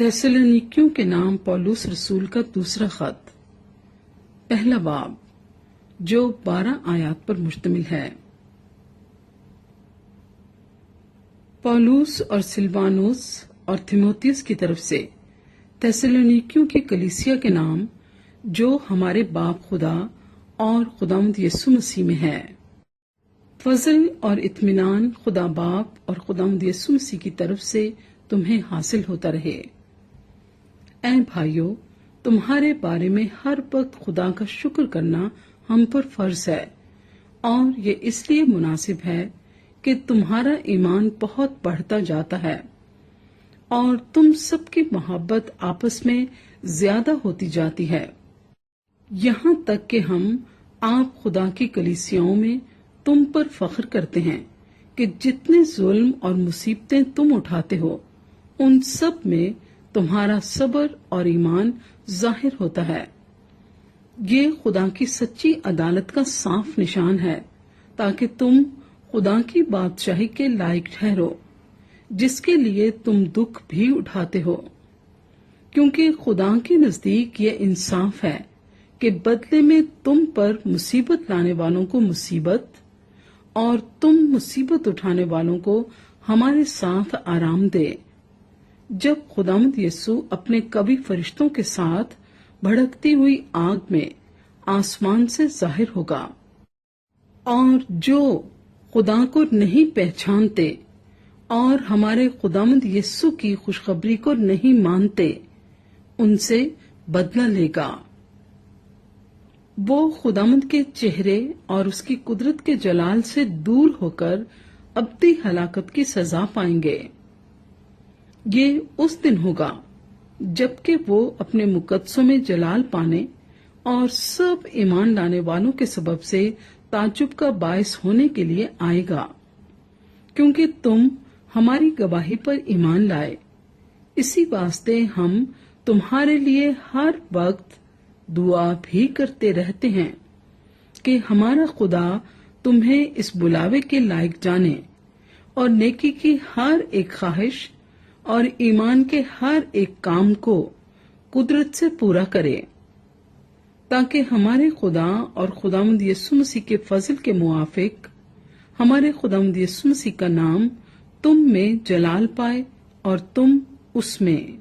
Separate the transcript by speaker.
Speaker 1: थिस्सलुनीकियों के नाम पौलुस रसूल का दूसरा खत, पहला बाब, जो 12 आयात पर मुश्तमिल है। पौलुस और सिलवानुस और थिमोथियुस की तरफ से थिस्सलुनीकियों की कलीसिया के नाम, जो हमारे बाप खुदा और खुदावंद यीशु मसीह में है। फजल और इत्मीनान खुदा बाप और खुदावंद यीशु मसीह की तरफ से तुम्हें हासिल होता रहे। ऐ भाइयों, तुम्हारे बारे में हर वक्त खुदा का शुक्र करना हम पर फर्ज है, और ये इसलिए मुनासिब है कि तुम्हारा ईमान बहुत बढ़ता जाता है और तुम सबकी मोहब्बत आपस में ज्यादा होती जाती है, यहाँ तक कि हम आप खुदा की कलीसियाओं में तुम पर फख्र करते हैं कि जितने जुल्म और मुसीबतें तुम उठाते हो, उन सब में तुम्हारा सब्र और ईमान जाहिर होता है। ये खुदा की सच्ची अदालत का साफ निशान है, ताकि तुम खुदा की बादशाही के लायक ठहरो, जिसके लिए तुम दुख भी उठाते हो। क्योंकि खुदा के नजदीक ये इंसाफ है कि बदले में तुम पर मुसीबत लाने वालों को मुसीबत और तुम मुसीबत उठाने वालों को हमारे साथ आराम दे, जब खुदावंद यीशु अपने कभी फरिश्तों के साथ भड़कती हुई आग में आसमान से जाहिर होगा। और जो खुदा को नहीं पहचानते और हमारे खुदावंद यीशु की खुशखबरी को नहीं मानते, उनसे बदला लेगा। वो खुदावंद के चेहरे और उसकी कुदरत के जलाल से दूर होकर अब्दी हलाकत की सजा पाएंगे। ये उस दिन होगा जबकि वो अपने मुकद्दसों में जलाल पाने और सब ईमान लाने वालों के सबब से ताज्जुब का बायस होने के लिए आएगा, क्योंकि तुम हमारी गवाही पर ईमान लाए। इसी वास्ते हम तुम्हारे लिए हर वक्त दुआ भी करते रहते हैं कि हमारा खुदा तुम्हें इस बुलावे के लायक जाने और नेकी की हर एक ख्वाहिश और ईमान के हर एक काम को कुदरत से पूरा करे, ताकि हमारे खुदा और खुदावंद यीशु मसीह के फजल के मुआफिक हमारे खुदावंद यीशु मसीह का नाम तुम में जलाल पाए और तुम उसमें।